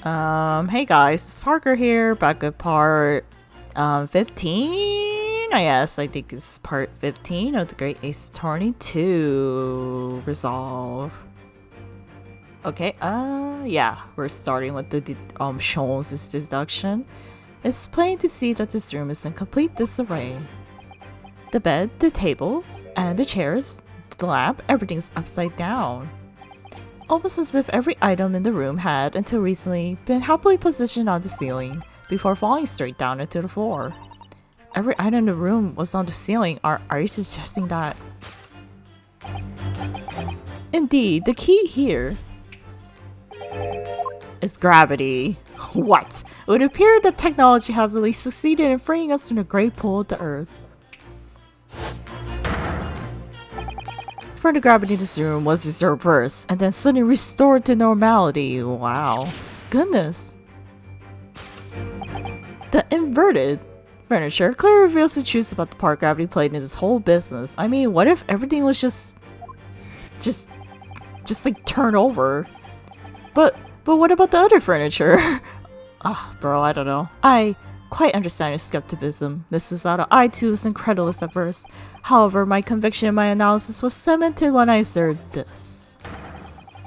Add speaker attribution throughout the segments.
Speaker 1: Hey guys, it's Parker here, back at part 15? Yes, I think it's part 15 of the Great Ace Attorney 2 Resolve. Okay, yeah, we're starting with the Sholmes' deduction. It's plain to see that this room is in complete disarray. The bed, the table, and the chairs, the lamp, everything's upside down. Almost as if every item in the room had, until recently, been happily positioned on the ceiling before falling straight down into the floor. Every item in the room was on the ceiling. Are you suggesting that? Indeed, the key here is gravity. What? It would appear that technology has at least succeeded in freeing us from the great pull of the earth. For the gravity in this room was reversed and then suddenly restored to normality. Wow. Goodness. The inverted furniture clearly reveals the truth about the part gravity played in this whole business. I mean, what if everything was just like turned over? But what about the other furniture? Ugh, bro, I don't know. I quite understand your skepticism, Mrs. Otto. I too was incredulous at first. However, my conviction in my analysis was cemented when I observed this.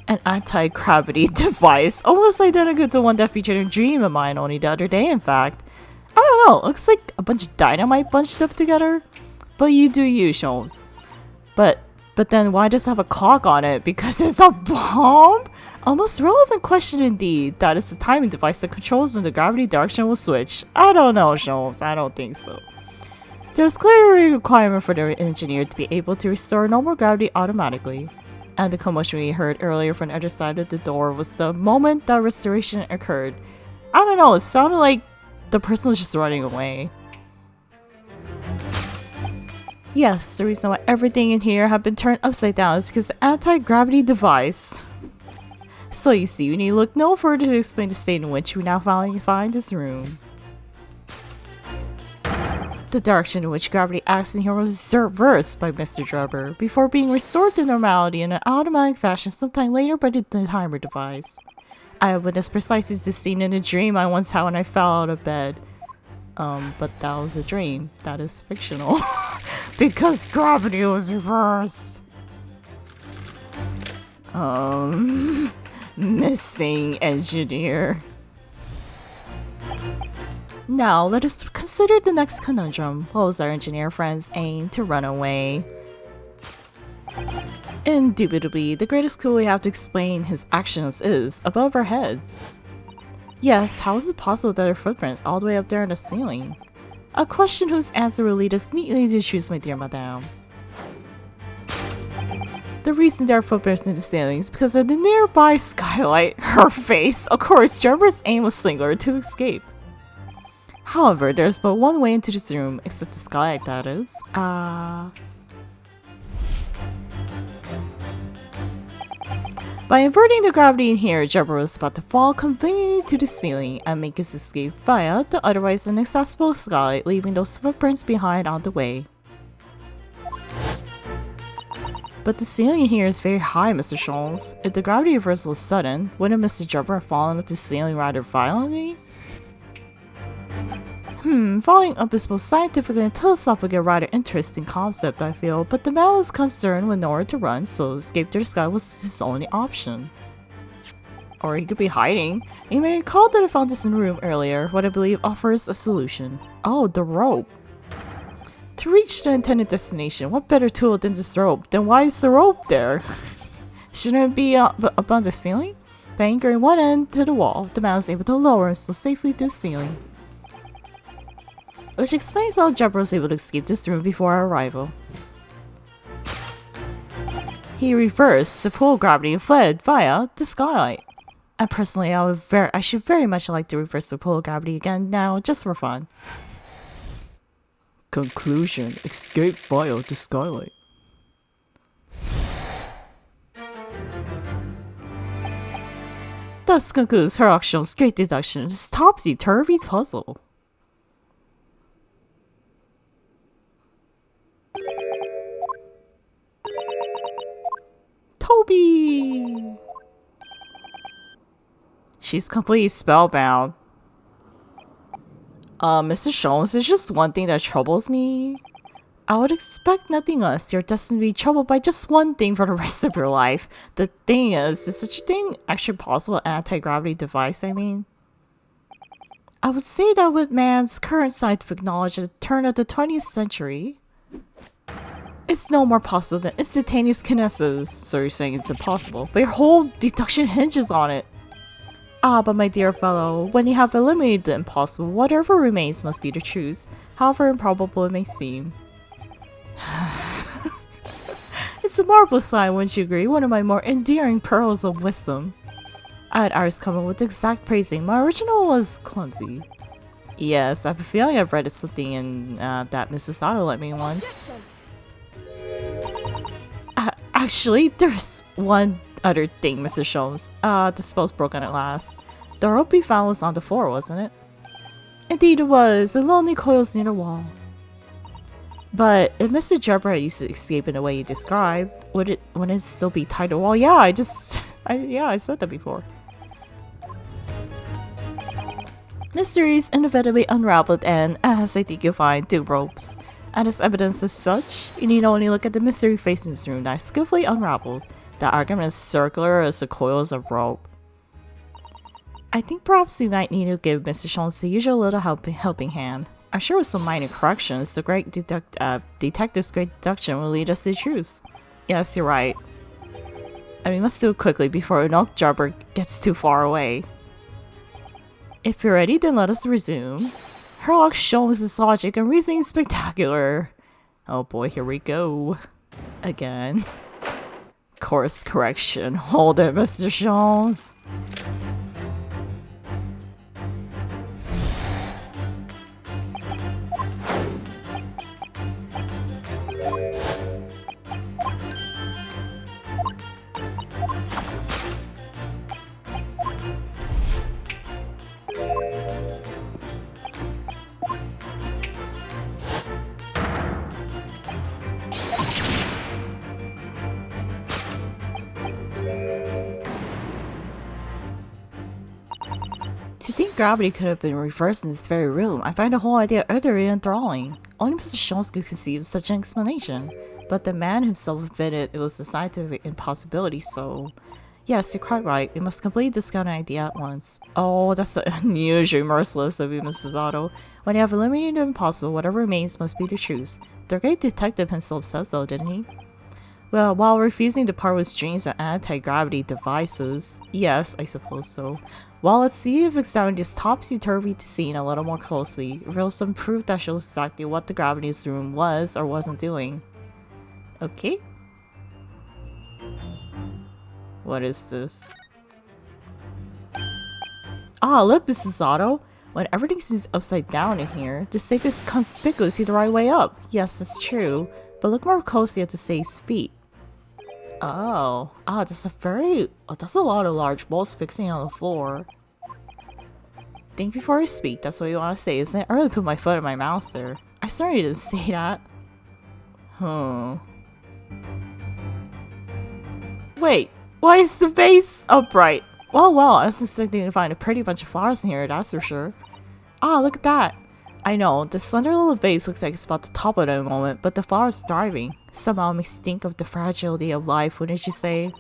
Speaker 1: An anti-gravity device, almost identical to one that featured in a dream of mine only the other day, in fact. I don't know, looks like a bunch of dynamite bunched up together. But you do you, Sholmes. But then why does it have a clock on it? Because it's a bomb? A most relevant question indeed. That is the timing device that controls when the gravity direction will switch. I don't know, Sholmes. I don't think so. There's clearly a requirement for the engineer to be able to restore normal gravity automatically. And the commotion we heard earlier from the other side of the door was the moment that restoration occurred. I don't know, it sounded like the person was just running away. Yes, the reason why everything in here had been turned upside down is because the anti-gravity device. So you see, we need to look no further to explain the state in which we now finally find this room. The direction in which gravity acts in here was reversed by Mr. Drebber, before being restored to normality in an automatic fashion sometime later by the timer device. I have witnessed precisely the scene in a dream I once had when I fell out of bed. But that was a dream. That is fictional. Because gravity was reversed. Missing engineer. Now, let us consider the next conundrum. What was our engineer friend's aim to run away? Indubitably, the greatest clue we have to explain his actions is above our heads. Yes, how is it possible that there are footprints all the way up there in the ceiling? A question whose answer will lead us neatly to the truth, my dear madame. The reason there are footprints in the ceiling is because of the nearby skylight, her face. Of course, Drebber's aim was singular, to escape. However, there's but one way into this room, except the skylight, that is. By inverting the gravity in here, Drebber was about to fall conveniently to the ceiling and make his escape via the otherwise inaccessible skylight, leaving those footprints behind on the way. But the ceiling in here is very high, Mr. Sholmes. If the gravity reversal was sudden, wouldn't Mr. Drebber have fallen up the ceiling rather violently? Falling up is both scientifically and philosophically a rather interesting concept, I feel, but the man was concerned with nowhere to run, so escape to the sky was his only option. Or he could be hiding. You may recall that I found this in the room earlier, what I believe offers a solution. Oh, the rope. To reach the intended destination, what better tool than this rope? Then why is the rope there? Shouldn't it be up on the ceiling? By anchoring one end to the wall, the man was able to lower himself safely to the ceiling. Which explains how Drebber was able to escape this room before our arrival. He reversed the pull of gravity and fled via the skylight. And personally, I should very much like to reverse the pull of gravity again now, just for fun. Conclusion: escape via the skylight. Thus concludes her actual straight deduction of this topsy-turvy puzzle. Toby! She's completely spellbound. Mr. Jones, there's just one thing that troubles me. I would expect nothing less. You're destined to be troubled by just one thing for the rest of your life. The thing is such a thing actually possible? Anti-gravity device, I mean? I would say that with man's current scientific knowledge at the turn of the 20th century, it's no more possible than instantaneous kinesis. So you're saying it's impossible, but your whole deduction hinges on it. Ah, but my dear fellow, when you have eliminated the impossible, whatever remains must be the truth, however improbable it may seem. It's a marvelous sign, wouldn't you agree? One of my more endearing pearls of wisdom. I had ours come up with exact praising. My original was clumsy. Yes, I have a feeling I've read something in that Mrs. Otto lent me once. Actually, there's one other thing, Mr. Sholmes. The spell's broken at last. The rope we found was on the floor, wasn't it? Indeed it was, and lonely coils near the wall. But if Mr. Drebber had used to escape in the way you described, wouldn't it still be tied to the wall? Yeah, I said that before. Mysteries inevitably unraveled, and as I think you'll find, two ropes. And as evidence as such, you need only look at the mystery face in this room that is skillfully unraveled. The argument is circular as the coils of rope. I think perhaps we might need to give Mr. Jones the usual little helping hand. I'm sure with some minor corrections, the great detective's great deduction will lead us to the truth. Yes, you're right. And we must do it quickly before Enoch Drebber gets too far away. If you're ready, then let us resume. Sherlock Holmes' logic and reasoning is spectacular. Oh boy, here we go. Again. Course correction. Hold it, Mr. Jones. To think gravity could have been reversed in this very room, I find the whole idea utterly enthralling. Only Mr. Jones could conceive of such an explanation, but the man himself admitted it was a scientific impossibility, so... Yes, you're quite right, we must completely discount an idea at once. Oh, that's unusually merciless of you, Mrs. Otto. When you have eliminated the impossible, whatever remains must be the truth. The great detective himself says so, didn't he? Well, while refusing to part with strings and anti-gravity devices, yes, I suppose so. Well, let's see if examining this topsy-turvy scene a little more closely reveals some proof that shows exactly what the gravity room was or wasn't doing. Okay. What is this? Ah, look, Mrs. Otto. When everything seems upside down in here, the safe is conspicuously the right way up. Yes, that's true. But look more closely at the safe's feet. Oh, that's a lot of large bolts fixing on the floor. Think before you speak, that's what you want to say, isn't it? I really put my foot in my mouth there. I certainly didn't say that. Wait, why is the vase upright? Well, I was expecting to find a pretty bunch of flowers in here, that's for sure. Ah, look at that. I know, the slender little vase looks like it's about to topple at a moment, but the flower's thriving. Somehow it makes you think of the fragility of life, wouldn't you say?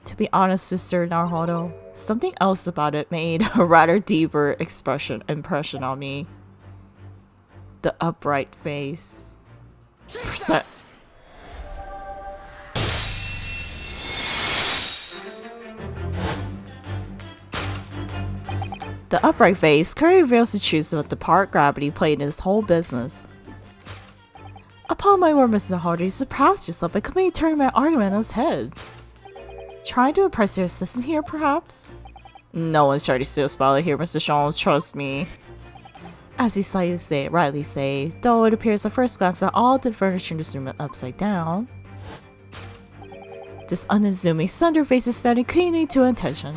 Speaker 1: To be honest, Mr. Naruhodo, something else about it made a rather deeper impression on me. The upright face. Percent. The upright face clearly reveals the truth about the part gravity played in this whole business. Upon my word, Mr. Hardy, you surpassed yourself by completely turning my argument on its head. Trying to impress your assistant here, perhaps? No one's trying to steal a spotlight here, Mr. Jones, trust me. As you rightly say, though it appears at first glance that all the furniture in this room is upside down, this unassuming slender face is standing cleanly to attention.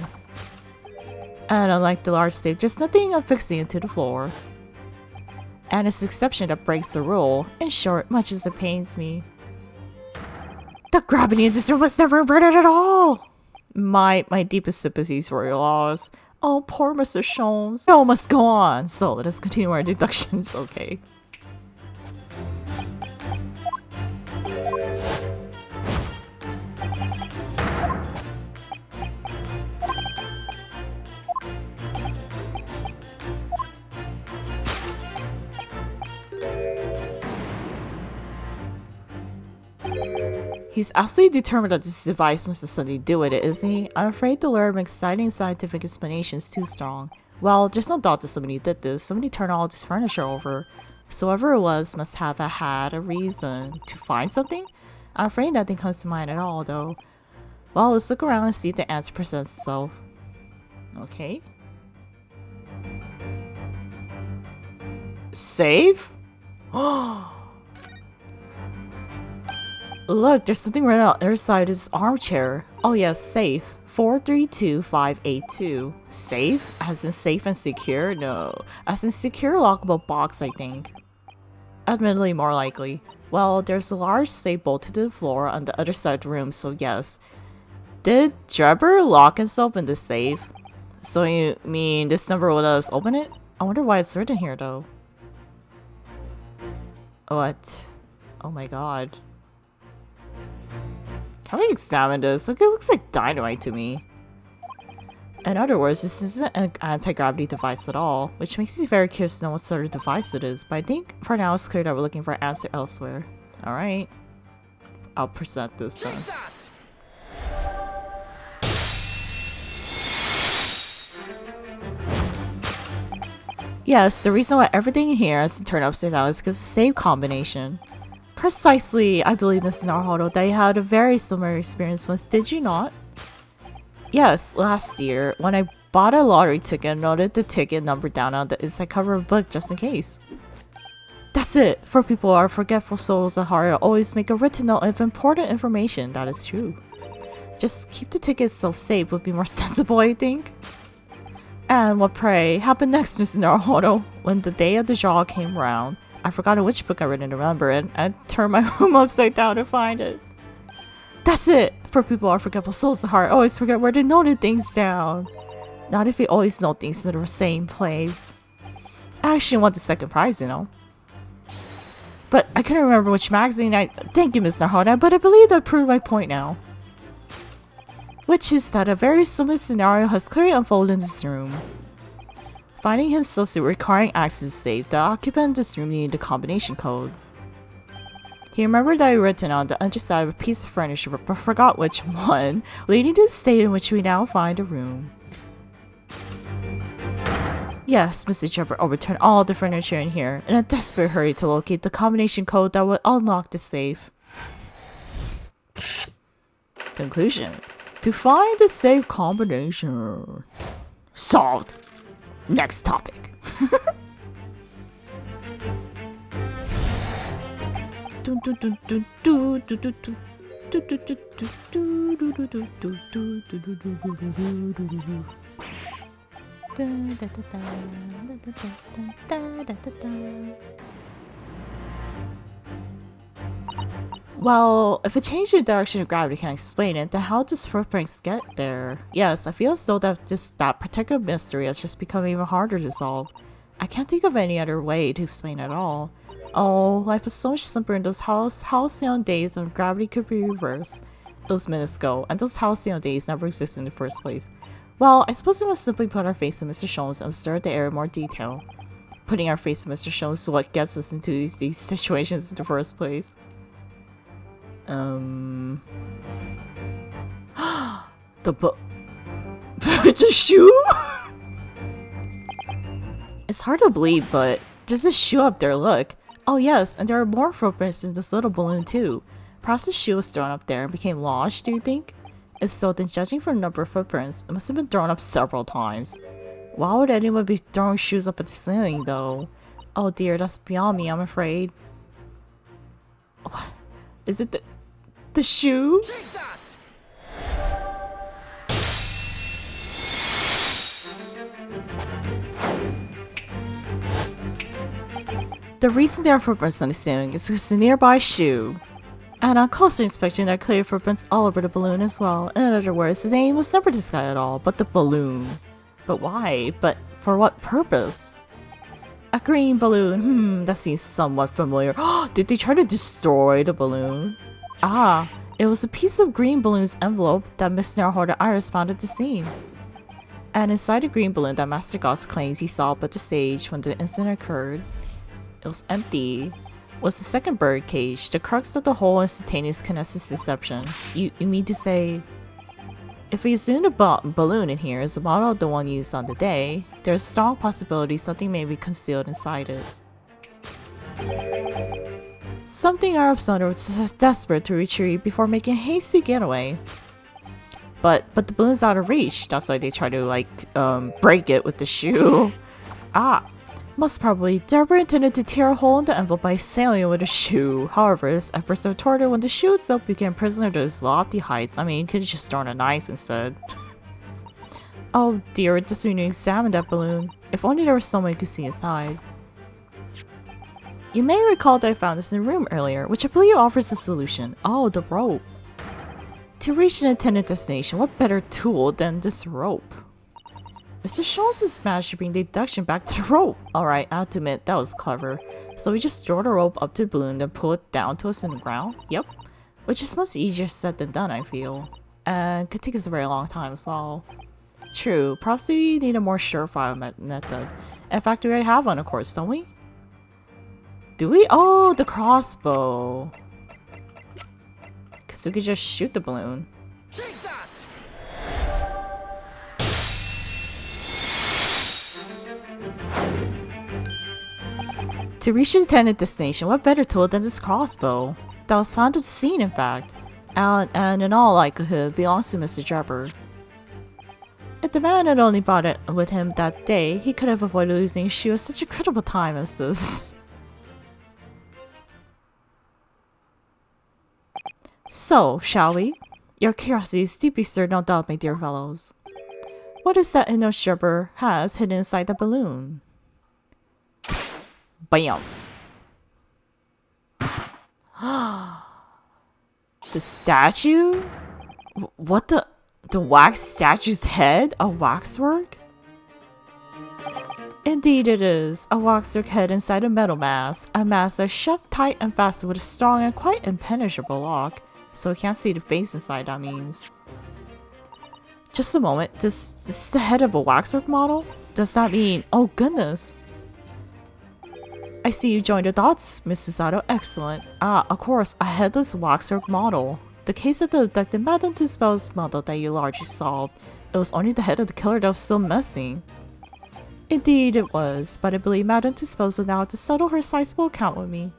Speaker 1: And unlike the large safe, there's nothing affixing it to the floor. And it's the exception that breaks the rule. In short, much as it pains me, the gravity in this room was never inverted at all! My deepest sympathies for your loss. Oh, poor Mr. Sholmes. Show must go on. So let us continue our deductions, okay? He's absolutely determined that this device must have something to do with it, isn't he? I'm afraid the lure of exciting scientific explanation is too strong. Well, there's no doubt that somebody did this. Somebody turned all this furniture over. So whoever it was must have had a reason to find something? I'm afraid nothing comes to mind at all, though. Well, let's look around and see if the answer presents itself. Okay. Save? Look, there's something right on the other side of this armchair. Oh yes, safe. 432582. Safe? As in safe and secure? No. As in secure lockable box, I think. Admittedly, more likely. Well, there's a large safe bolted to the floor on the other side of the room, so yes. Did Drebber lock himself in the safe? So you mean this number will let us open it? I wonder why it's written here, though. What? Oh my god. Can we examine this? Look, it looks like dynamite to me. In other words, this isn't an anti-gravity device at all, which makes me very curious to know what sort of device it is, but I think for now it's clear that we're looking for an answer elsewhere. Alright. I'll present this then. Yes, the reason why everything in here is turned upside down is because of the same combination. Precisely, I believe, Mr. Naruhodo, that you had a very similar experience once, did you not? Yes, last year, when I bought a lottery ticket and noted the ticket number down on the inside cover of a book just in case. That's it! For people who are forgetful souls at heart, always make a written note of important information, that is true. Just keep the ticket itself safe would be more sensible, I think. And what, pray, happened next, Mr. Naruhodo? When the day of the draw came round, I forgot which book I read and remember it, and I turned my room upside down to find it. That's it! For people who are forgetful souls at heart, always forget where to note things down. Not if you always note things in the same place. I actually won the second prize, you know. But I couldn't remember which magazine I— Thank you, Mr. Naruhodo, but I believe that proved my point now. Which is that a very similar scenario has clearly unfolded in this room. Finding himself requiring access to safe, the occupant of this room needed the combination code. He remembered that he had written on the underside of a piece of furniture but forgot which one, leading to the state in which we now find a room. Yes, Mr. Drebber overturned all the furniture in here in a desperate hurry to locate the combination code that would unlock the safe. Conclusion. To find the safe combination. Solved. Next topic. Well, if a change in the direction of gravity can explain it, then how does footprints get there? Yes, I feel as though that particular mystery has just become even harder to solve. I can't think of any other way to explain it at all. Oh, life was so much simpler in those halcyon days when gravity could be reversed. Those minutes ago, and those halcyon days never existed in the first place. Well, I suppose we must simply put our face in Mr. Sholmes and observe the area in more detail. Putting our face in Mr. Sholmes is what gets us into these situations in the first place. The book. The shoe? It's hard to believe, but there's a shoe up there, look. Oh yes, and there are more footprints in this little balloon too. Perhaps the shoe was thrown up there and became lodged, do you think? If so, then judging from the number of footprints, it must have been thrown up several times. Why would anyone be throwing shoes up at the ceiling, though? Oh dear, that's beyond me, I'm afraid. What? Is it the shoe?
Speaker 2: Take that!
Speaker 1: The reason there are footprints on the ceiling is because the nearby shoe. And on closer inspection, there are clear footprints all over the balloon as well. In other words, his aim was never the sky at all, but the balloon. But why? But for what purpose? A green balloon. That seems somewhat familiar. Did they try to destroy the balloon? Ah, it was a piece of green balloon's envelope that Miss Naruhodo Iris found at the scene. And inside the green balloon that Master Goss claims he saw up at the stage when the incident occurred, it was empty. Was the second bird cage, the crux of the whole instantaneous kinesis deception. You mean to say, if we assume the balloon in here is the model of the one used on the day, there's a strong possibility something may be concealed inside it. Something our Thunder was desperate to retrieve before making a hasty getaway. But the balloon's out of reach, that's why they try to break it with the shoe. Most probably, Drebber intended to tear a hole in the envelope by sailing it with a shoe. However, this Empress retorted when the shoe itself became prisoner to his lofty heights. I mean, he could have just thrown a knife instead. Oh dear, it just when you examine that balloon. If only there was someone who could see inside. You may recall that I found this in the room earlier, which I believe offers a solution. Oh, the rope. To reach an intended destination, what better tool than this rope? Mr. Schultz's managed to bring the deduction back to the rope. Alright, I have to admit, that was clever. So we just throw the rope up to the balloon, then pull it down to us in the ground? Yep. Which is much easier said than done, I feel. And could take us a very long time, so... True, perhaps we need a more surefire method. In fact, we already have one, of course, don't we? Do we? Oh, the crossbow. Because we could just shoot the balloon.
Speaker 2: Take that!
Speaker 1: To reach the intended destination, what better tool than this crossbow? That was found at the scene, in fact. And in all likelihood, belongs to Mr. Drebber. If the man had only brought it with him that day, he could have avoided losing his shoe at such a critical time as this. So, shall we? Your curiosity is deeply stirred, no doubt, my dear fellows. What is that Enoch Drebber has hidden inside the balloon? Bam! The statue? What the? The wax statue's head? A waxwork? Indeed it is. A waxwork head inside a metal mask. A mask that's shoved tight and fastened with a strong and quite impenetrable lock. So we can't see the face inside, that means. Just a moment. This is the head of a waxwork model? Does that mean... Oh goodness! I see you joined the dots, Mrs. Sato. Excellent. Ah, of course, a headless waxwork model. The case of the abducted Madame Tussauds model that you largely solved. It was only the head of the killer that was still missing. Indeed it was, but I believe Madame Tussauds will now have to settle her sizable account with me.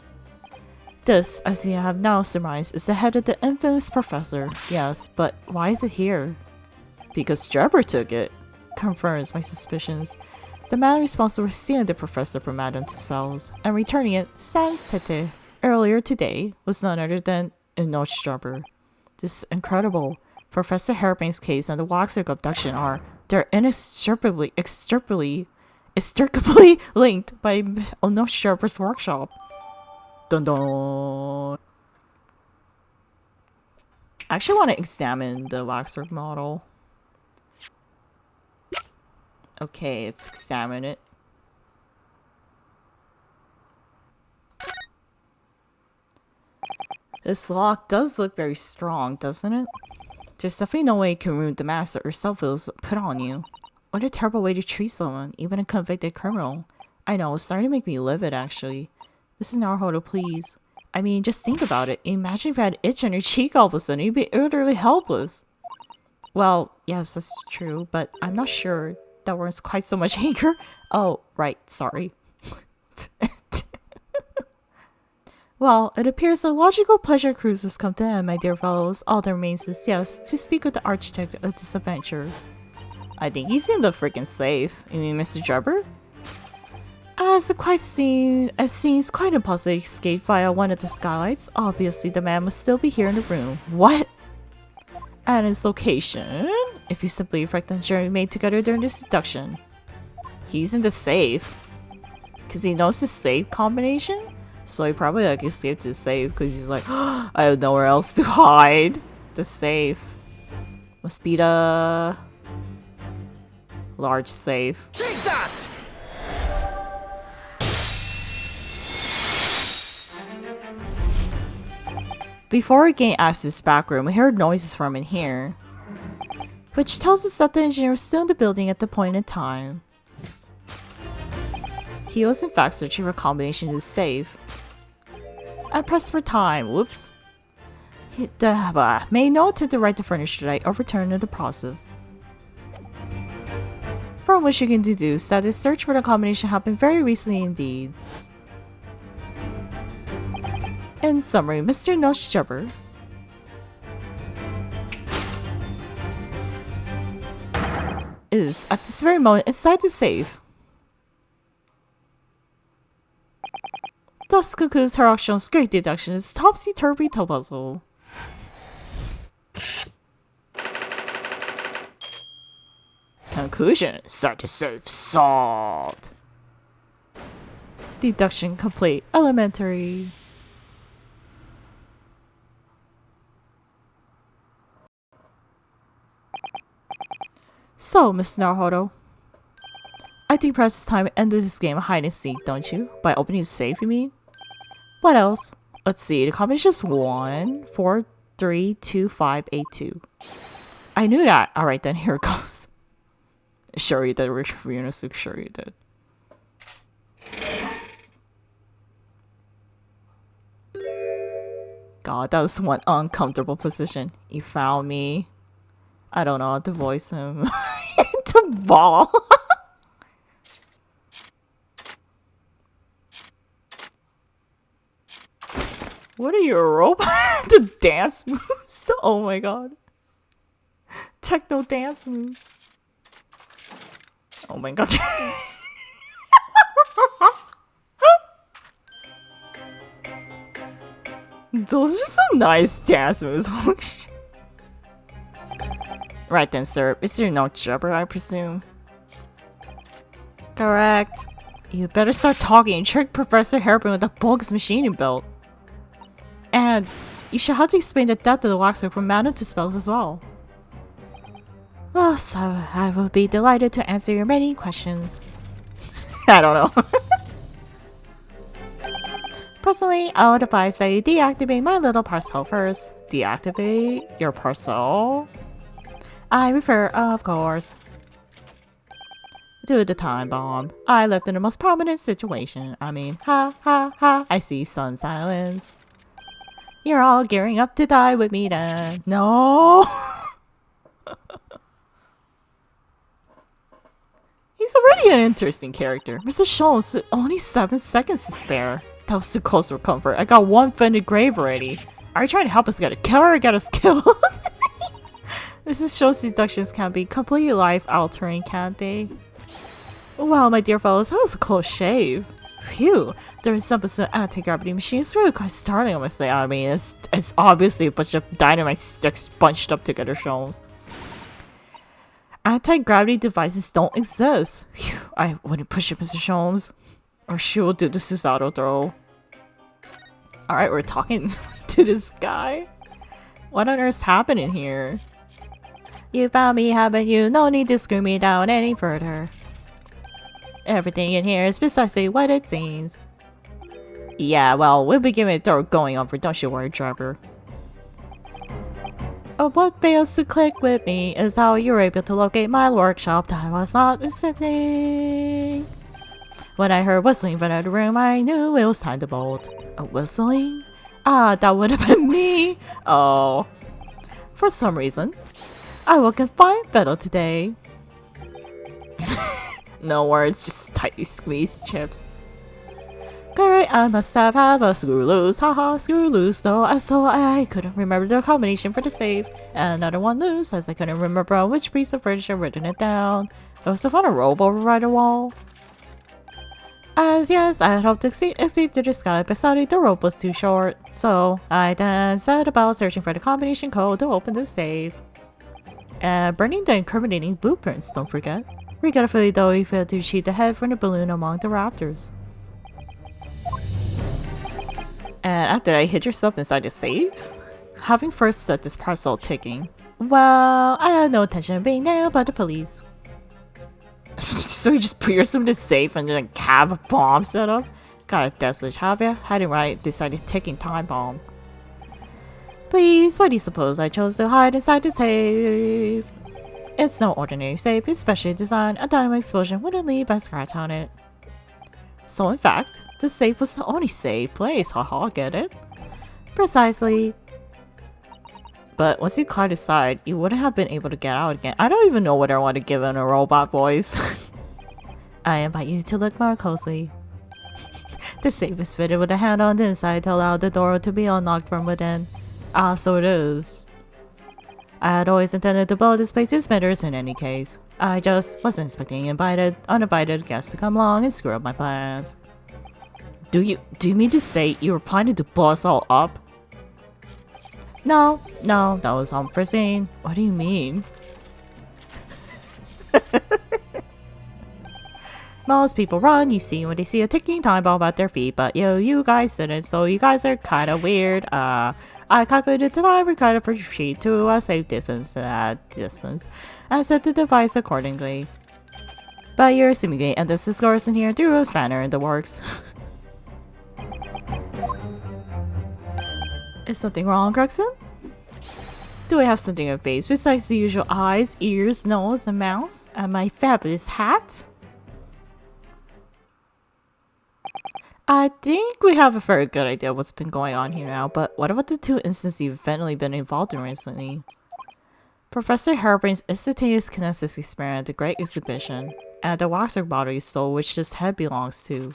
Speaker 1: This, as you have now surmised, is the head of the infamous professor. Yes, but why is it here? Because Drebber took it. Confirms my suspicions. The man responsible for stealing the professor from Madame Tussauds and returning it sans tete earlier today was none other than Enoch Drebber. This is incredible. Professor Hairbane's case and the waxwork abduction they're inextricably linked by Enoch Drebber's workshop. Dun dun. I actually want to examine the waxwork model. Okay, let's examine it. This lock does look very strong, doesn't it? There's definitely no way you can ruin the mask that yourself was put on you. What a terrible way to treat someone, even a convicted criminal. I know, it's starting to make me livid, actually. Mrs. Naruhodo, please. I mean, just think about it. Imagine if you had an itch on your cheek all of a sudden, you'd be utterly helpless. Well, yes, that's true, but I'm not sure that warrants quite so much anger. Oh, right, sorry. Well, it appears a logical pleasure cruise has come to an end, my dear fellows. All that remains is, yes, to speak with the architect of this adventure. I think he's in the freaking safe. You mean Mr. Drebber? It seems quite impossible to escape via one of the skylights. Obviously, the man must still be here in the room. What? And his location? If you simply reflect on the journey made together during this seduction. He's in the safe. Because he knows the safe combination? So he probably escaped the safe because he's like, oh, I have nowhere else to hide. The safe. Must be the... Large safe.
Speaker 2: Take that!
Speaker 1: Before we gain access to this back room, we heard noises from in here, which tells us that the engineer was still in the building at the point in time. He was in fact searching for a combination to the safe. I pressed for time. Whoops. Made no attempt to write the furniture that I overturned in the process. From which you can deduce that this search for the combination happened very recently indeed. In summary, Mr. Enoch Drebber is at this very moment inside the safe. Thus concludes her action's great deduction is topsy-turvy puzzle. Conclusion: inside the safe solved. Deduction complete. Elementary. So, Miss Naruhodo, I think perhaps it's time to end this game of hide and seek, don't you? By opening the safe, you mean? What else? Let's see, the combination is 1, 4, 3, 2, 5, 8, 2. I knew that! Alright then, here it goes. Sure you did, Richard Unisuk, sure you did. God, that was one uncomfortable position. You found me. I don't know how to voice him. The ball. What are you, a robot? The dance moves? Oh my god. Techno dance moves. Oh my god. Those are some nice dance moves. Holy shit. Right then, sir. Mr. Enoch Drebber, I presume. Correct. You better start talking and trick Professor Hairpin with the bogus machining belt. And you should have to explain the depth of the waxwork from mana to spells as well. Well, so I will be delighted to answer your many questions. I don't know. Personally, I would advise that you deactivate my little parcel first. Deactivate your parcel? I refer, of course, to the time bomb. I left in the most prominent situation. I mean, ha ha ha, I see sun silence. You're all gearing up to die with me then. No! He's already an interesting character. Mr. Sholmes, only 7 seconds to spare. That was too close for comfort. I got one foot in the grave already. Are you trying to help us get a killer or get us killed? Mrs. Show's deductions can be completely life-altering, can't they? Well, my dear fellows, that was a close shave. Phew, the resemblance to an anti-gravity machine is really quite startling, I must say. I mean, it's obviously a bunch of dynamite sticks bunched up together, Sholmes. Anti-gravity devices don't exist. Phew, I wouldn't push it, Mr. Sholmes. Or she will do the Susato throw. Alright, we're talking to this guy. What on earth's happening here? You found me, haven't you? No need to screw me down any further. Everything in here is precisely what it seems. Yeah, well, we'll be giving it a thorough going over, don't you worry, Drebber. What fails to click with me is how you were able to locate my workshop that was not listening. When I heard whistling from out of the room, I knew it was time to bolt. Whistling? Ah, that would have been me! Oh. For some reason, I woke in fine fettle today. No words, just tightly squeezed chips. Great, I must have had a screw loose, haha, screw loose though, so I couldn't remember the combination for the save. And another one loose, as I couldn't remember on which piece of furniture written it down. It was to find a robe over right wall. As yes, I had hoped to exceed to disguise, but sadly the rope was too short. So I then set about searching for the combination code to open the safe. And burning the incriminating blueprints, don't forget. Regretfully though, he failed to retrieve the head from the balloon among the raptors. And after I hid yourself inside the safe? Having first set this parcel ticking. Well, I had no intention of being nailed by the police. So you just put yourself in the safe and then have a bomb set up? Got a desolate, have you? Hiding right beside the ticking time bomb. Please, why do you suppose I chose to hide inside the safe? It's no ordinary safe, it's specially designed. A dynamite explosion wouldn't leave a scratch on it. So in fact, the safe was the only safe place, haha, get it? Precisely. But once you caught inside, you wouldn't have been able to get out again. I don't even know what I want to give in a robot voice. I invite you to look more closely. The safe is fitted with a handle on the inside to allow the door to be unlocked from within. Ah, so it is. I had always intended to blow this place to smithereens in any case. I just wasn't expecting uninvited guests to come along and screw up my plans. Do you mean to say you were planning to blow us all up? No, that was unforeseen. What do you mean? Most people run, you see, when they see a ticking time bomb at their feet, but you guys didn't, so you guys are kind of weird. I calculated the time required per sheet to a safe distance and set the device accordingly. But you're assuming and this is in here through a spanner in the works. Is something wrong, Gregson? Do I have something in face besides the usual eyes, ears, nose, and mouth? And my fabulous hat? I think we have a very good idea what's been going on here now, but what about the two instances you've finally been involved in recently? Professor Harebrain's instantaneous kinesis experiment, the Great Exhibition, and the waxer body soul which this head belongs to.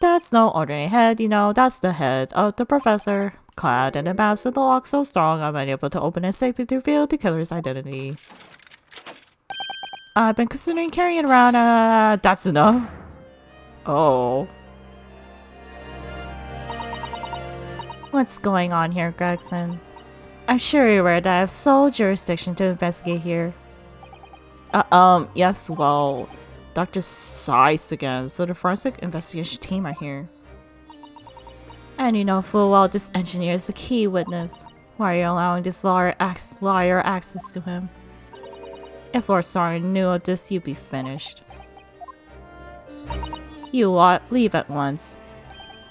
Speaker 1: That's no ordinary head, you know, that's the head of the professor, clad in a massive lock so strong I'm unable to open it safely to reveal the killer's identity. I've been considering carrying around, that's enough. Oh. What's going on here, Gregson? I'm sure you're aware that I have sole jurisdiction to investigate here. Yes, well, Dr. Sice again, so the forensic investigation team are here. And you know full well this engineer is a key witness. Why are you allowing this liar access to him? If Lord Sarn knew of this, you'd be finished. You lot, leave at once.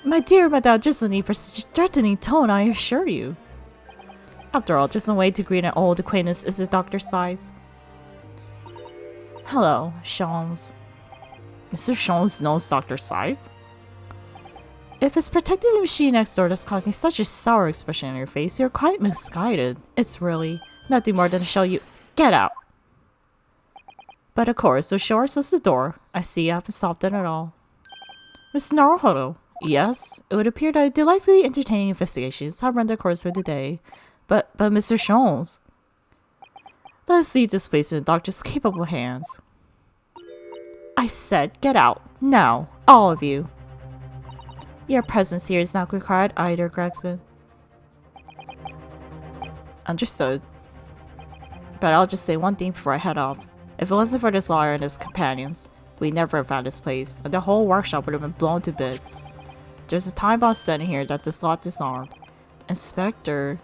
Speaker 1: My dear Madame, just no need for such a threatening tone, I assure you. After all, just a way to greet an old acquaintance is it, Dr. Size? Hello, Sholmes. Mr. Sholmes knows Dr. Size? If it's protecting the machine next door that's causing such a sour expression on your face, you're quite misguided. It's really nothing more than to show you— Get out! But of course, so show ourselves the door. I see you haven't solved it at all. Miss Naruhodo, yes, it would appear that delightfully entertaining investigations have run their course for the day. But Mr. Sholmes, let's leave this place in the doctor's capable hands. I said get out, now, all of you. Your presence here is not required either, Gregson. Understood. But I'll just say one thing before I head off. If it wasn't for this lawyer and his companions, we'd never have found this place, and the whole workshop would have been blown to bits. There's a time bomb sitting here that this lot disarmed. Inspector.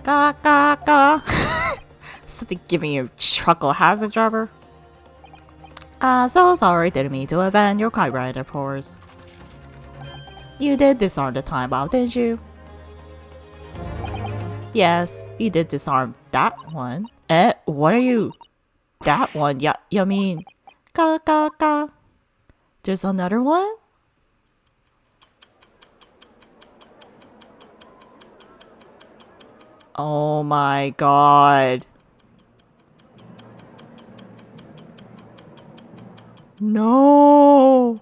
Speaker 1: Ga ga ga. Something giving you a chuckle, has it, Drebber? So sorry, didn't mean to offend. You're quite right, of course. You did disarm the time bomb, didn't you? Yes, you did disarm that one. What are you? That one? Yeah, you mean? Ga ga ga. There's another one? Oh my god. No.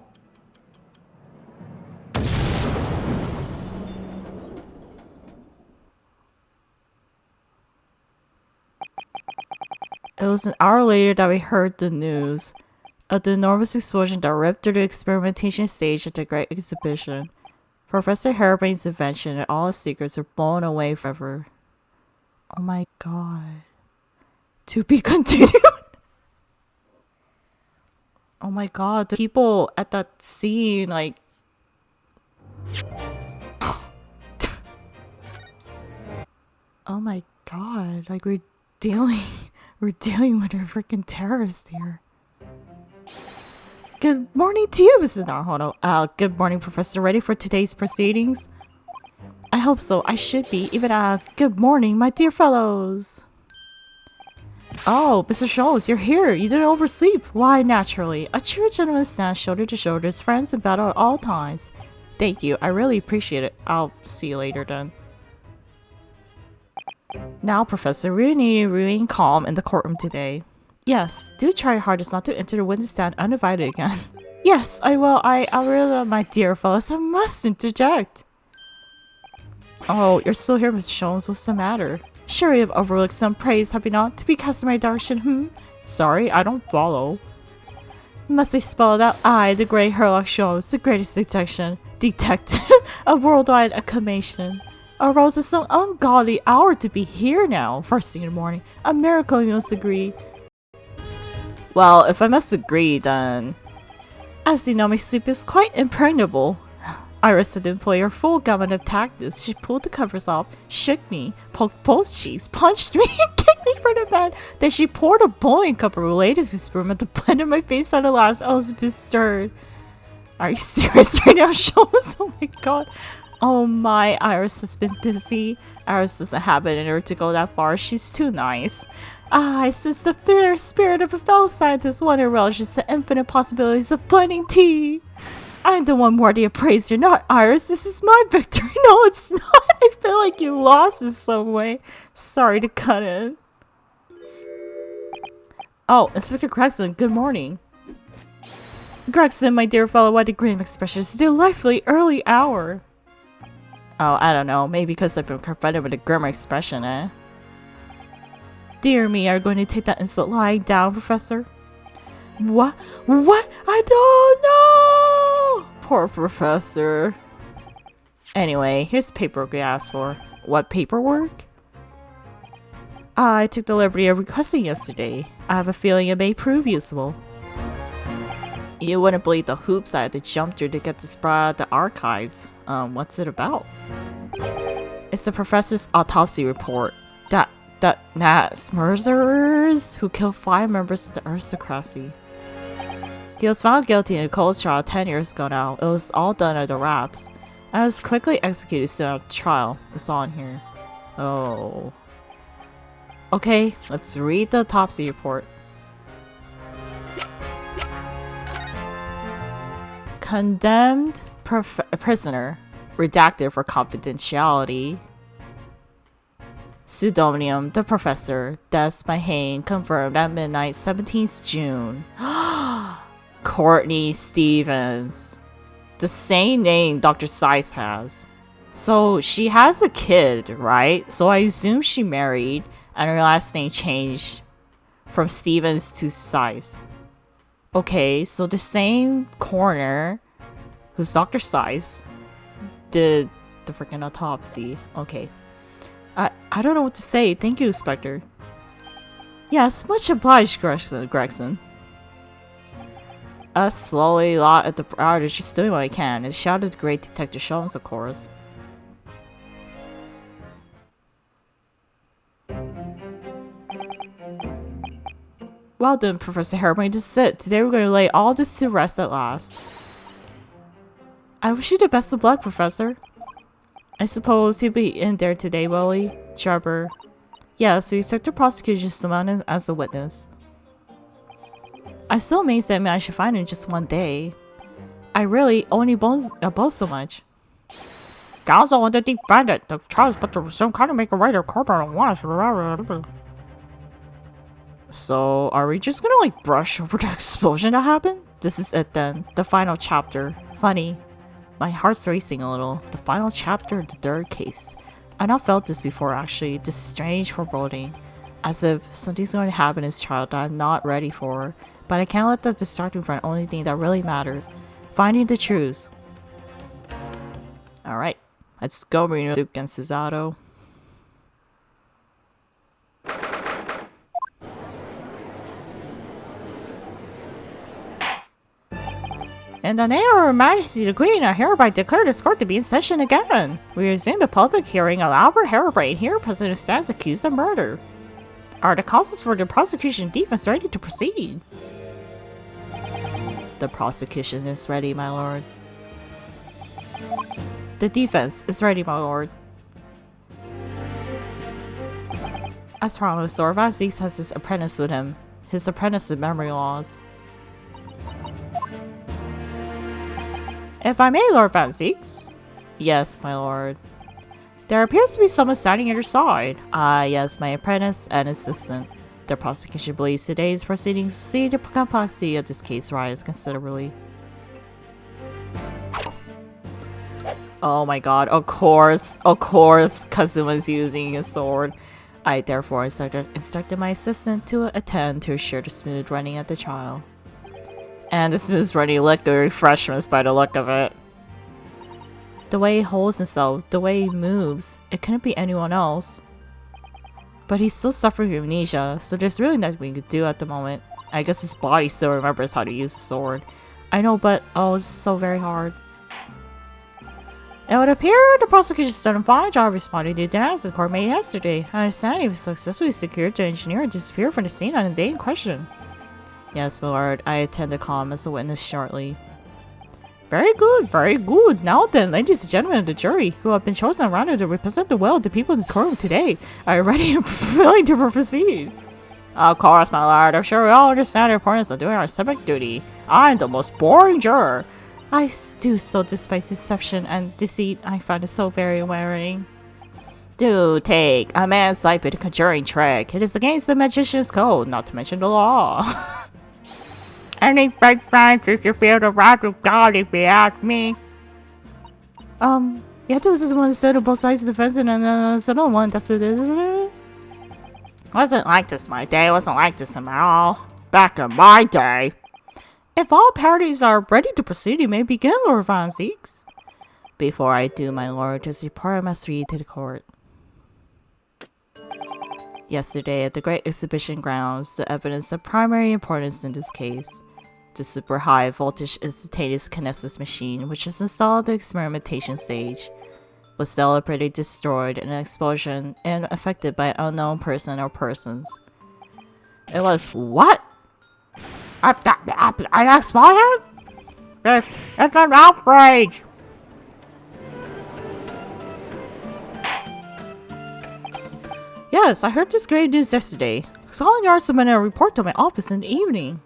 Speaker 1: It was an hour later that we heard the news of the enormous explosion that ripped through the experimentation stage at the Great Exhibition. Professor Harebrain's invention and all his secrets were blown away forever. Oh my god. To be continued? Oh my god, the people at that scene, like... Oh my god, like dealing we're dealing with a freaking terrorist here. Good morning to you, Mrs. Naruhodo. Good morning, Professor. Ready for today's proceedings? I hope so. I should be. Even, good morning, my dear fellows. Oh, Mr. Scholes, you're here. You didn't oversleep. Why, naturally. A true gentleman stands shoulder to shoulder with friends in battle at all times. Thank you. I really appreciate it. I'll see you later then. Now, Professor, we need to remain calm in the courtroom today. Yes, do try your hardest not to enter the witness stand uninvited again. Yes, I will. I really, my dear fellows, I must interject. Oh, you're still here, Mr. Jones. What's the matter? Sure, you have overlooked some praise, have you not? To be cast in my direction, Sorry, I don't follow. Must I spell it out? I, the great Herlock Jones, the greatest detective of worldwide acclamation. Arose at some ungodly hour to be here now, first thing in the morning. A miracle, you must agree. Well, if I must agree, then... As you know, my sleep is quite impregnable. Iris had employed her full gamut of tactics. She pulled the covers off, shook me, poked both cheeks, punched me, and kicked me from the bed. Then she poured a boiling cup of latest experiment to blend in my face at the last. I was bestirred. Are you serious right now, Shows? Oh my god. Oh my, Iris has been busy. Iris doesn't have it in her to go that far. She's too nice. I sense the bitter spirit of a fellow scientist. One who relishes the infinite possibilities of blending tea. I'm the one worthy of praise. You're not, Iris. This is my victory. No, it's not. I feel like you lost in some way. Sorry to cut in. Oh, Inspector Gregson, good morning. Gregson, my dear fellow, what a grim expression. It's a delightfully early hour. Oh, I don't know. Maybe because I've been confronted with a grimmer expression, eh? Dear me, are you going to take that insult lying down, Professor? What? What? I don't know! Poor Professor. Anyway, here's the paperwork we asked for. What paperwork? I took the liberty of requesting yesterday. I have a feeling it may prove useful. You wouldn't believe the hoops I had to jump through to get this brought out the archives. What's it about? It's the professor's autopsy report. That mass murderers who killed 5 members of the aristocracy. He was found guilty in a cold trial 10 years ago now. It was all done under wraps. And was quickly executed soon after trial. It's on here. Oh. Okay, let's read the autopsy report. Condemned prisoner. Redacted for confidentiality. Pseudonym, the professor. Death by hanging confirmed at midnight, 17th June. Courtney Stevens. The same name Dr. Seiss has. So she has a kid, right? So I assume she married and her last name changed from Stevens to Seiss. Okay, so the same coroner, who's Dr. Seiss, did the freaking autopsy. Okay. I don't know what to say. Thank you, Inspector. Yes, much obliged, Gregson. Slowly lot at the outage, just doing what I can, and shouted the great Detective Sholmes, of course. Well done, Professor Harriman, just sit. Today we're going to lay all this to rest at last. I wish you the best of luck, Professor. I suppose he'll be in there today, will he? Drebber. Yes, we expect the prosecution to summon him as a witness. I'm so amazed that I should find him just one day. I really only boast so much. Guys, I want to defend it. The trial's but to resume kind of make a writer corporate and watch. So, are we just gonna like brush over the explosion that happened? This is it then. The final chapter. Funny. My heart's racing a little. The final chapter of the 3rd case. I've not felt this before actually. This strange foreboding. As if something's going to happen in this trial that I'm not ready for. But I can't let that distract me from the only thing that really matters. Finding the truth. Alright. Let's go, Marino Duke and Susato. In the name of Her Majesty the Queen, I hereby declare this court to be in session again. We resume the public hearing of Albert Harebrain, here present who stands accused of murder. Are the counsels for the prosecution and defense ready to proceed? The prosecution is ready, my lord. The defense is ready, my lord. As promised, Lord Van Zieks has his apprentice with him. His apprentice in memory laws. If I may, Lord Van Zieks? Yes, my lord. There appears to be someone standing at your side. Ah, yes, my apprentice and assistant. The prosecution believes today's proceedings see the complexity of this case rise considerably. Oh my god, of course, Kazuma's using a sword. I therefore instructed my assistant to attend to assure the smooth running of the trial. And the smooth running liquid refreshments by the look of it. The way he holds himself, the way he moves, it couldn't be anyone else. But he's still suffering from amnesia, so there's really nothing we could do at the moment. I guess his body still remembers how to use the sword. I know, but oh, it's so very hard. It would appear the prosecution's done a fine job responding to the demands the court made yesterday. I understand he was successfully secured to engineer and disappear from the scene on the day in question. Yes, my lord, I intend to call him as a witness shortly. Very good, very good. Now then, ladies and gentlemen of the jury, who have been chosen at random to represent the will of the people in this courtroom today, are you ready and willing to proceed? Of course, my lord. I'm sure we all understand the importance of doing our civic duty. I'm the most boring juror. I do so despise deception and deceit. I find it so very wearing. Do take a man's life with a conjuring trick. It is against the magician's code, not to mention the law. Any fake friends if you feel the wrath of God, if you ask me. You have to listen to one side of both sides of the fence and then another one. That's it, isn't it? Wasn't like this my day. Wasn't like this at all. Back in my day. If all parties are ready to proceed, you may begin, Lord Van Zieks. Before I do, my lord, this report I must read to the court. Yesterday, at the Great Exhibition Grounds, the evidence of primary importance in this case, the super high voltage instantaneous kinesis machine, which is installed at the experimentation stage, was deliberately destroyed in an explosion and affected by an unknown person or persons. It was what? I exploded? It's an outrage! Yes, I heard this great news yesterday. Scotland Yard submitted a report to my office in the evening.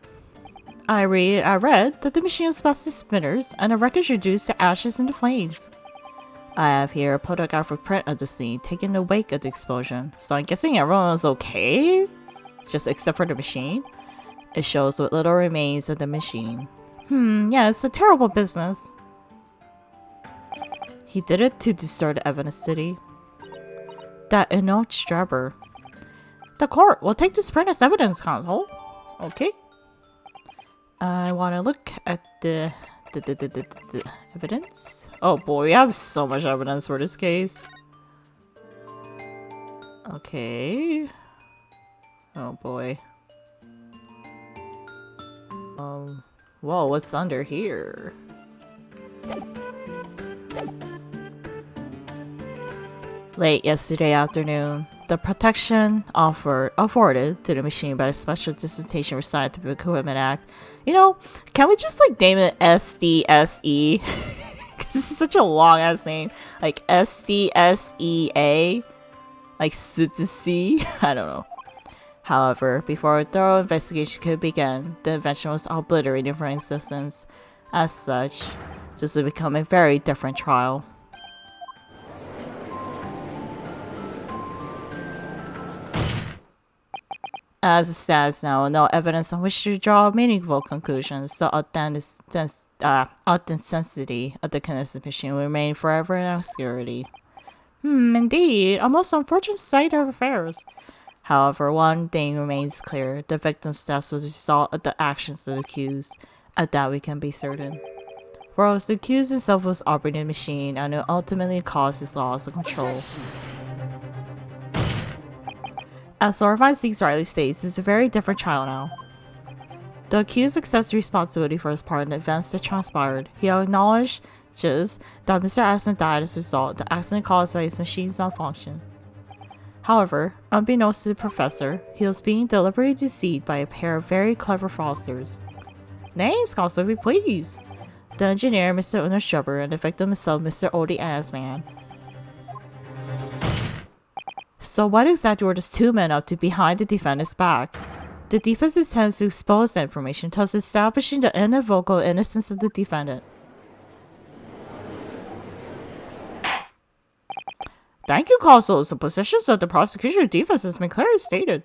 Speaker 1: I read that the machine was busted to splinters and the wreckage reduced to ashes and flames. I have here a photographic print of the scene taken in the wake of the explosion, so I'm guessing everyone was okay? Just except for the machine? It shows what little remains of the machine. Yeah, it's a terrible business. He did it to destroy the evidence, did he? That Enoch Drebber. The court will take this print as evidence, counsel. Okay. I want to look at the evidence. Oh boy, we have so much evidence for this case. Okay. Oh boy. Whoa, what's under here? Late yesterday afternoon, the protection afforded to the machine by the Special Dispensation for Scientific Equipment Act. You know, can we just like name it SDSE? Because this is such a long ass name. Like SDSEA? Like SDSE? I don't know. However, before a thorough investigation could begin, the invention was obliterated from existence. As such, this would become a very different trial. As it stands now, no evidence on which to draw meaningful conclusions. The authenticity of the kinesis machine will remain forever in obscurity. Indeed, a most unfortunate state of affairs. However, one thing remains clear. The victim's death was the result of the actions of the accused. Of that we can be certain. For as the accused himself was operating the machine and it ultimately caused his loss of control. As Lord Van Zieks rightly states, it's a very different trial now. The accused accepts responsibility for his part in the events that transpired. He acknowledges that Mr. Aston died as a result of the accident caused by his machine's malfunction. However, unbeknownst to the professor, he was being deliberately deceived by a pair of very clever fraudsters. Names, Constable, please! The engineer, Mr. Enoch Drebber, and the victim himself, Mr. Odie Asman. So what exactly were these two men up to behind the defendant's back? The defense attempts to expose the information, thus establishing the unequivocal innocence of the defendant. Thank you, Consul. The positions of the prosecution and defense has been clearly stated.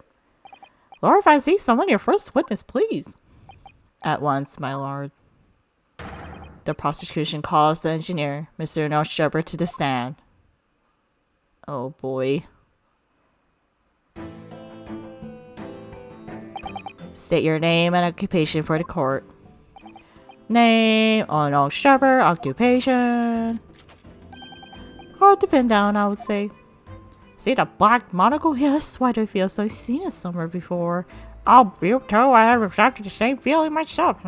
Speaker 1: Lord, if I see someone, your first witness, please. At once, my lord. The prosecution calls the engineer, Mr. Enoch Drebber, to the stand. Oh boy. State your name and occupation for the court. Name, Enoch Drebber, occupation. Hard to pin down, I would say. See the black monocle? Yes, why do I feel so? I've seen it somewhere before. Oh, you too, I have exactly the same feeling myself.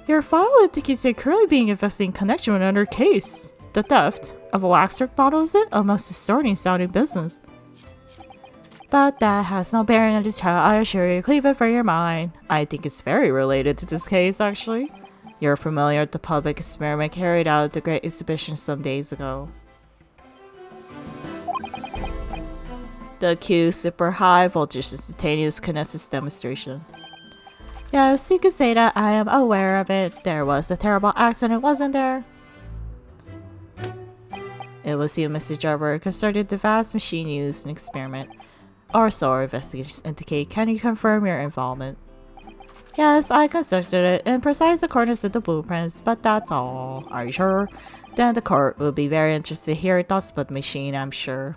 Speaker 1: Your file indicates they're currently being investigated in connection with another case. The theft of a waxwork model, is it? A most distorting sounding business. But that has no bearing on this trial, I assure you. Leave it for your mind. I think it's very related to this case, actually. You're familiar with the public experiment carried out at the Great Exhibition some days ago. The accused super high voltage instantaneous kinesis demonstration. Yes, you could say that I am aware of it. There was a terrible accident, wasn't there? It was you, Mr. Drebber, concerning the vast machine used in the experiment. Or so our investigations indicate. Can you confirm your involvement? Yes, I constructed it in precise accordance with the blueprints, but that's all. Are you sure? Then the court will be very interested to hear your thoughts about the machine, I'm sure.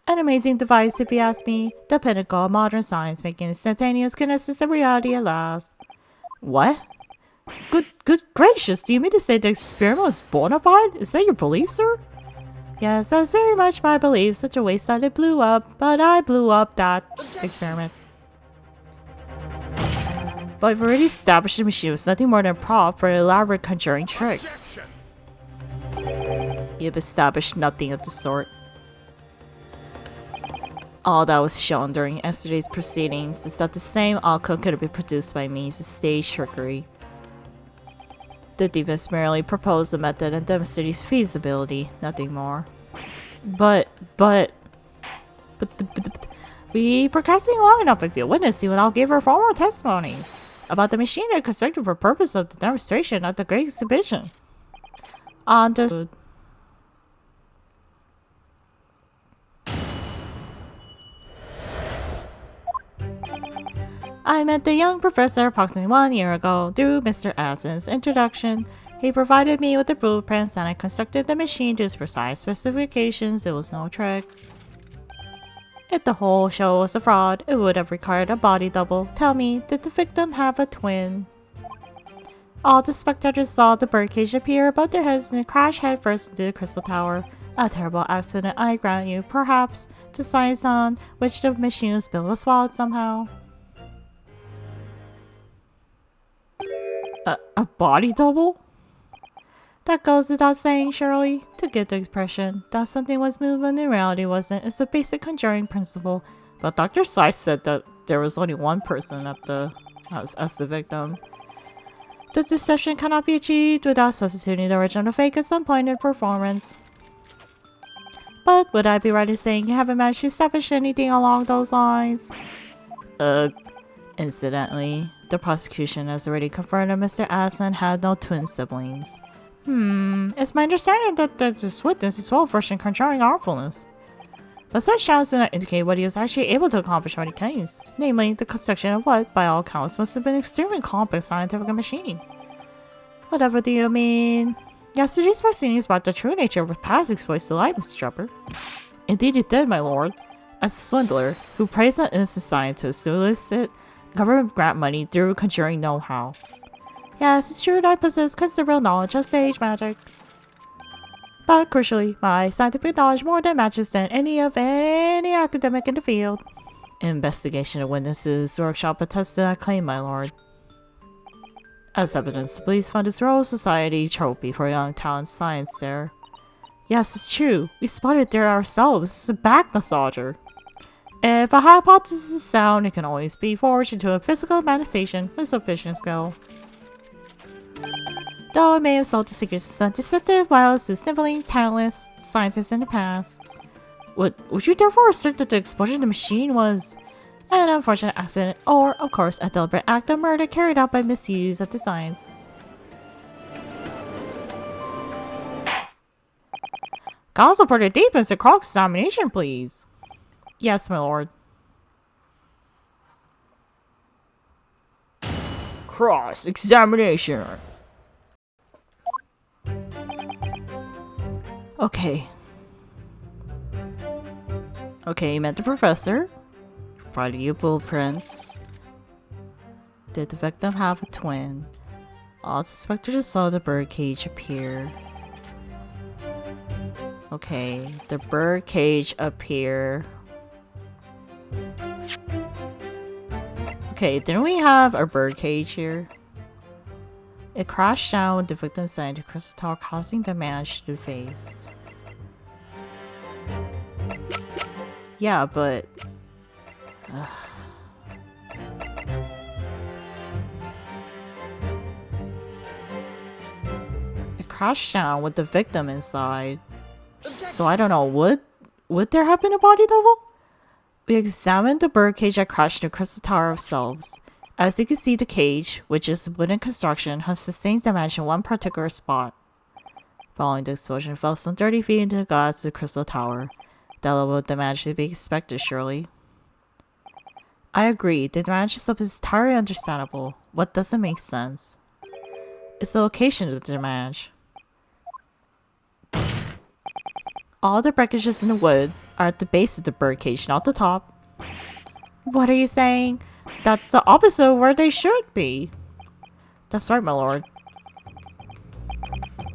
Speaker 1: An amazing device, if you ask me. The pinnacle of modern science, making instantaneous kinesis a reality at last. What? Good gracious, do you mean to say the experiment was bona fide? Is that your belief, sir? Yes, that's very much my belief. Such a waste that it blew up, but I blew up that experiment. But I've already established the machine was nothing more than a prop for an elaborate conjuring trick. You've established nothing of the sort. All that was shown during yesterday's proceedings is that the same outcome could have been produced by means of stage trickery. The defense merely proposed the method and demonstrated its feasibility, nothing more. But we procrastinated long enough if you witness you and I'll give her formal testimony about the machine I constructed for purpose of the demonstration at the Great Exhibition. Understood. I met the young professor approximately 1 year ago through Mr. Aslan's introduction. He provided me with the blueprints and I constructed the machine to its precise specifications. It was no trick. If the whole show was a fraud, it would have required a body double. Tell me, did the victim have a twin? All the spectators saw the birdcage appear above their heads and crash headfirst into the crystal tower. A terrible accident, I grant you. Perhaps the science on which the machine was built was swallowed somehow. A body double? That goes without saying, surely. To get the impression that something was moved when in reality wasn't is a basic conjuring principle. But Dr. Seiss said that there was only one person at as the victim. The deception cannot be achieved without substituting the original fake at some point in performance. But would I be right in saying you haven't managed to establish anything along those lines? Incidentally, the prosecution has already confirmed that Mr. Aslan had no twin siblings. It's my understanding that this witness is well versed in conjuring artfulness. But such sounds do not indicate what he was actually able to accomplish what he claims, namely the construction of what, by all accounts, must have been an extremely complex scientific machine. Whatever do you mean? Yesterday's proceedings brought the true nature of past exploits to light, Mr. Drebber. Indeed it did, my lord. As a swindler who preys on innocent scientists to elicit government grant money through conjuring know-how. Yes, it's true that I possess considerable knowledge of stage magic. But crucially, my scientific knowledge more than matches than any academic in the field. Investigation of witnesses workshop attests to that claim, my lord. As evidence, the police found this Royal Society trophy for young talent science there. Yes, it's true. We spotted it there ourselves. It's a back massager. If a hypothesis is sound, it can always be forged into a physical manifestation with sufficient skill. Though it may have sold the secrets of some deceptive wiles to simply talentless scientists in the past. Would you therefore assert that the explosion of the machine was an unfortunate accident, or, of course, a deliberate act of murder carried out by misuse of the science? Counsel for the deepest and cross-examination, please. Yes, my lord. Cross-examination. Okay. Okay, you met the professor. Provided you blueprints. Did the victim have a twin? All suspected saw the birdcage appear. Okay, the birdcage appear. Okay, didn't we have a birdcage here? It crashed down with the victim's side to crystal tower, causing damage to the face. Yeah, but... It crashed down with the victim inside. So I don't know, would there have been a body double? We examined the birdcage that crashed into Crystal Tower ourselves. As you can see, the cage, which is wooden construction, has sustained damage in one particular spot. Following the explosion, it fell some 30 feet into the glass of the Crystal Tower. That level of damage to be expected, surely. I agree, the damage itself is entirely understandable. What doesn't make sense? It's the location of the damage. All the breakages in the wood are at the base of the birdcage, not the top. What are you saying? That's the opposite of where they should be. That's right, my lord.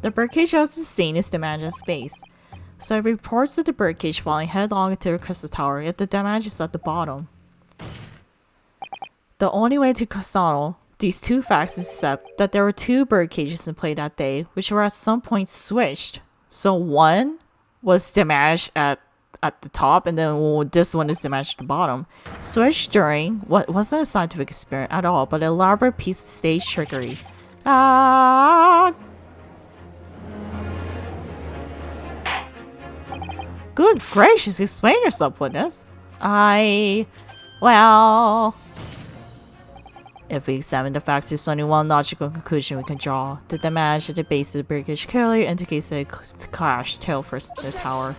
Speaker 1: The birdcage was sustained is damage in space. So it reports that the birdcage falling headlong into the crystal tower, yet the damage is at the bottom. The only way to settle these two facts is accept that there were two birdcages in play that day, which were at some point switched. So one was damaged at the top, and then this one is damaged at the bottom. Switched during what wasn't a scientific experiment at all, but an elaborate piece of stage trickery. Good gracious, explain yourself, witness. Well... If we examine the facts, there's only one logical conclusion we can draw. The damage at the base of the birdcage clearly indicates that it crashed tail first the tower.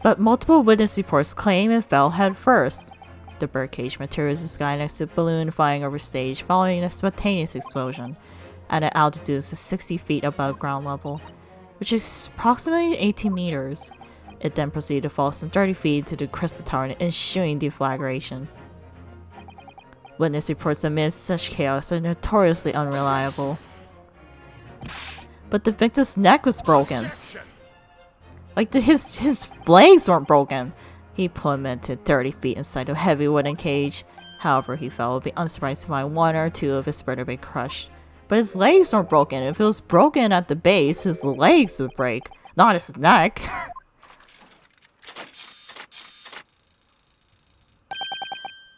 Speaker 1: But multiple witness reports claim it fell head first. The birdcage materialized the sky next to a balloon flying over stage following a spontaneous explosion at an altitude of 60 feet above ground level, which is approximately 18 meters. It then proceeded to fall some 30 feet to the crystal tower in ensuing deflagration. Witness reports amidst such chaos are notoriously unreliable. But the victim's neck was broken. Like his legs weren't broken. He plummeted 30 feet inside a heavy wooden cage. However, he fell. Would be unsurprised to find one or two of his vertebrae crushed. But his legs weren't broken. If it was broken at the base, his legs would break, not his neck.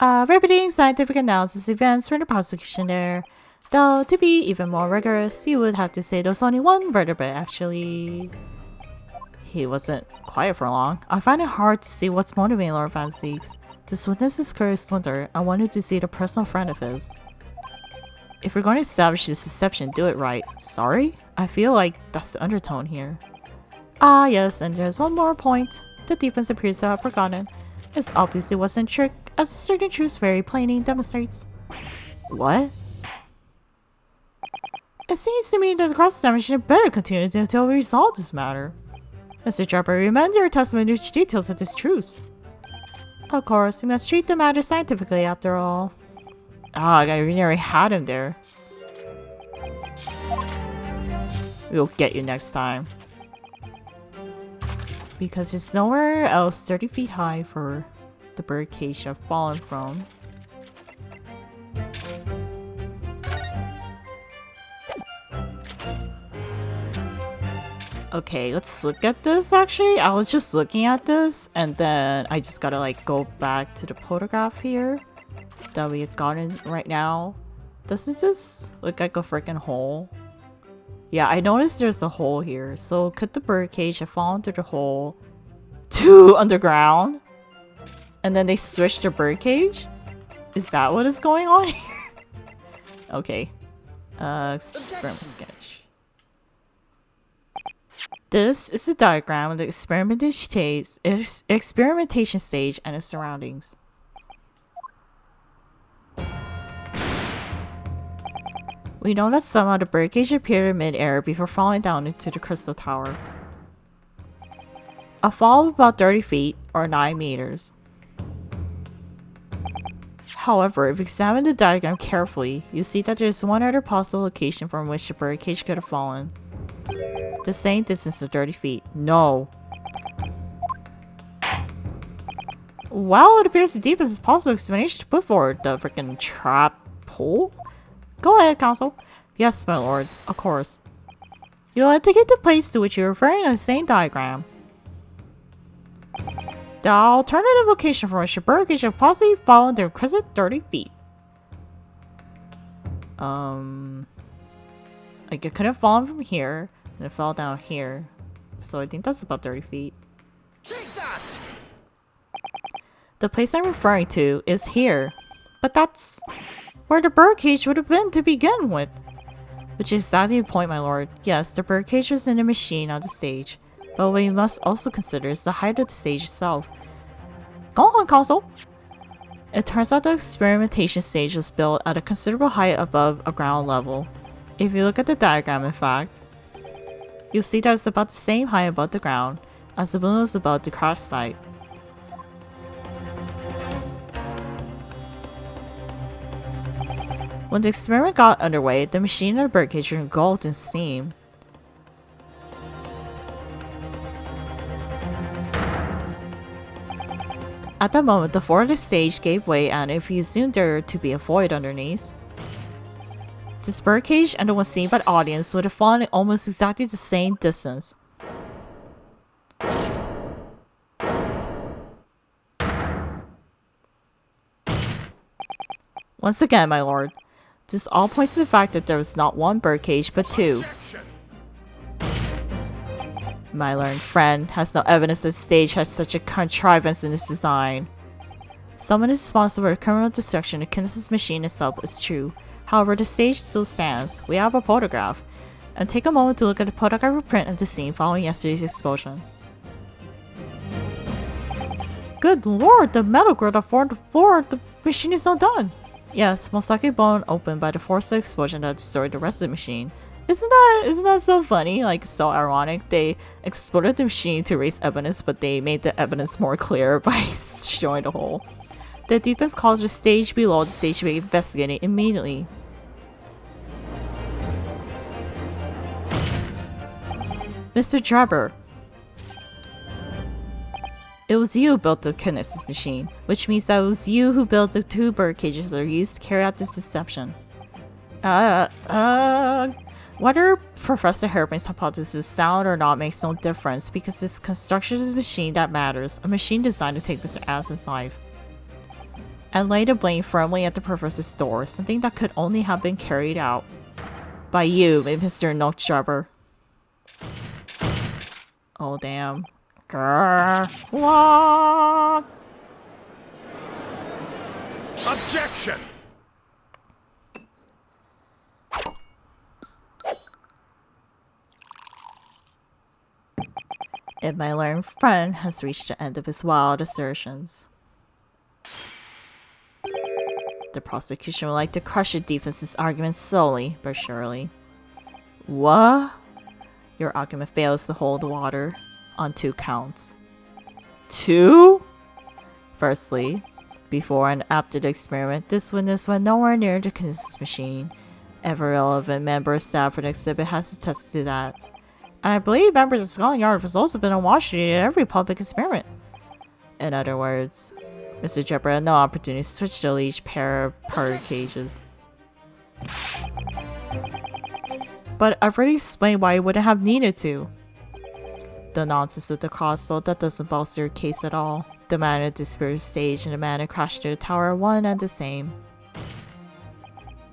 Speaker 1: Repeating scientific analysis events from the prosecution there. Though, to be even more rigorous, you would have to say there was only one vertebrae, actually. He wasn't quiet for long. I find it hard to see what's motivating Lord Van Steeks. This witness is curious swindler. I wanted to see the personal friend of his. If we're going to establish this deception, do it right. Sorry? I feel like that's the undertone here. Ah, yes, and there's one more point. The defense appears to have forgotten. This obviously wasn't a trick, as certain truths very plainly demonstrates. What? It seems to me that the cross-examination had better continue until we resolve this matter. Mr. Drebber, remember your testimony which details of this truth. Of course, we must treat the matter scientifically after all. Ah, I nearly had him there. We'll get you next time. Because there's nowhere else 30 feet high for the birdcage I've fallen from. Okay, let's look at this actually. I was just looking at this and then I just gotta like go back to the photograph here that we have gotten right now. Doesn't this look like a freaking hole? Yeah, I noticed there's a hole here. So could the birdcage have fallen through the hole to underground? And then they switched the birdcage? Is that what is going on here? Okay. Experiment sketch. This is a diagram of the experimentation stage and its surroundings. We know that somehow the birdcage appeared in mid-air before falling down into the crystal tower. A fall of about 30 feet, or 9 meters. However, if you examine the diagram carefully, you see that there is one other possible location from which the birdcage could have fallen. The same distance of 30 feet. No. Well, it appears the deepest possible explanation to put forward the freaking trap hole. Go ahead, Counsel. Yes, my lord. Of course. You'll indicate the place to which you're referring in the same diagram. The alternative location from which the birdcage have possibly fallen their crescent 30 feet. Like it could have fallen from here, and it fell down here. So I think that's about 30 feet.
Speaker 2: Take that!
Speaker 1: The place I'm referring to is here. But that's where the birdcage would have been to begin with. Which is exactly the point, my lord. Yes, the birdcage was in a machine on the stage. But what we must also consider is the height of the stage itself. Go on, Consul! It turns out the experimentation stage was built at a considerable height above a ground level. If you look at the diagram, in fact, you'll see that it's about the same height above the ground as the moon was above the crash site. When the experiment got underway, the machine and the birdcage were engulfed in steam. At that moment, the floor of the stage gave way, and if you assumed there to be a void underneath, this birdcage and the one seen by the audience would have fallen at almost exactly the same distance. Once again, my lord, this all points to the fact that there was not one birdcage but two. My learned friend has no evidence that the stage has such a contrivance in its design. Someone is responsible for the criminal destruction of Kinesis machine itself is true. However, the stage still stands. We have a photograph. And take a moment to look at the photographic print of the scene following yesterday's explosion. Good lord, the metal grill that formed the floor of the machine is not done. Yes, most likely blown open by the force of the explosion that destroyed the rest of the machine. Isn't that so funny? Like, so ironic. They exploded the machine to erase evidence, but they made the evidence more clear by showing the hole. The defense calls the stage below the stage to be investigated immediately. Mr. Drebber. It was you who built the Kinesis machine, which means that it was you who built the two bird cages that are used to carry out this deception. Whether Professor Hairbrain's hypothesis is sound or not makes no difference because it's construction of the machine that matters, a machine designed to take Mr. Addison's life. And lay the blame firmly at the Professor's door, something that could only have been carried out by you, Mr. Enoch Drebber. Oh damn. Grrr. What?
Speaker 2: Objection!
Speaker 1: And my learned friend has reached the end of his wild assertions. The prosecution would like to crush the defense's argument slowly but surely. What? Your argument fails to hold water on 2 counts. 2? Firstly, before and after the experiment, this witness went nowhere near the Kinesis machine. Every relevant member of staff for the exhibit has attested to that. And I believe members of Scotland Yard have also been on Washington at every public experiment. In other words, Mr. Drebber had no opportunity to switch to each pair of bird cages. But I've already explained why he wouldn't have needed to. The nonsense with the crossbow, that doesn't bolster your case at all. The man at the spirit stage and the man who crashed into the tower are one and the same.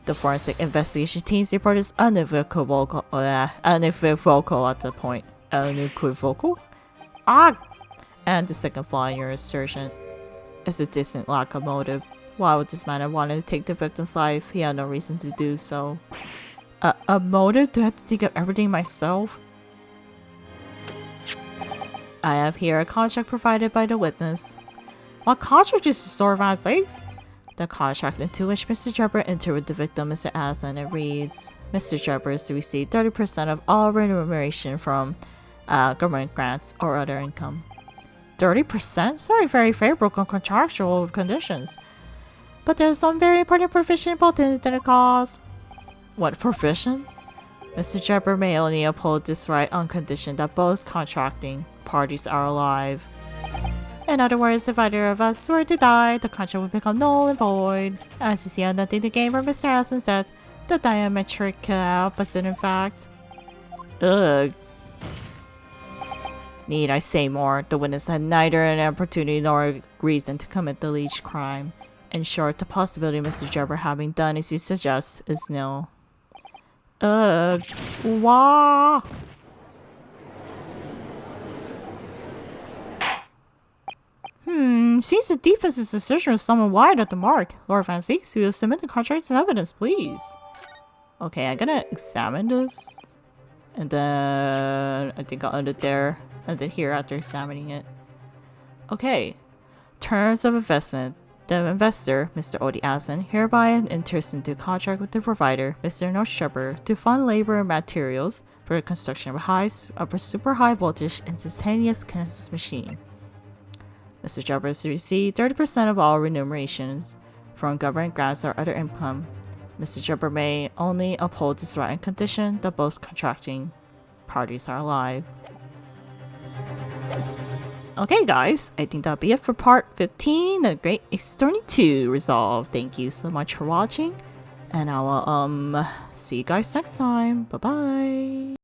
Speaker 1: The forensic investigation team's report is unequivocal at the point. Unequivocal? Ah! And the second flaw in your assertion is a distant lack of motive. Why would this man have wanted to take the victim's life? He had no reason to do so. A motive? Do I have to dig up everything myself? I have here a contract provided by the witness. What contract is to store Van Zyke's? The contract into which Mr. Drebber entered with the victim, Mr. Aslan, it reads, Mr. Drebber is to receive 30% of all remuneration from government grants or other income. 30%? Sorry, very favorable contractual conditions. But there's some very important provision built into the clause. What provision? Mr. Drebber may only uphold this right on condition that both contracting parties are alive. In other words, if either of us were to die, the contract would become null and void. As you see, I'm nothing to gain from Mr. Aslan's death, the diametric opposite in fact. Ugh. Need I say more? The witness had neither an opportunity nor a reason to commit the alleged crime. In short, the possibility of Mr. Drebber having done as you suggest is nil. Ugh. Wah. Seems the defense's decision was somewhat wide at the mark. Lord Van Zyke, we will submit the contract as evidence, please. Okay, I'm gonna examine this. And then I think I'll end it there. And then here after examining it. Okay. Terms of investment. The investor, Mr. Odie Aslan, hereby enters into a contract with the provider, Mr. Enoch Drebber, to fund labor and materials for the construction of a super high voltage instantaneous kinesis machine. Mr. Drebber is to receive 30% of all remunerations from government grants or other income. Mr. Drebber may only uphold this right on condition that both contracting parties are alive. Okay guys, I think that'll be it for part 15 of Great Attorney 2 Resolve. Thank you so much for watching, and I will see you guys next time. Bye bye.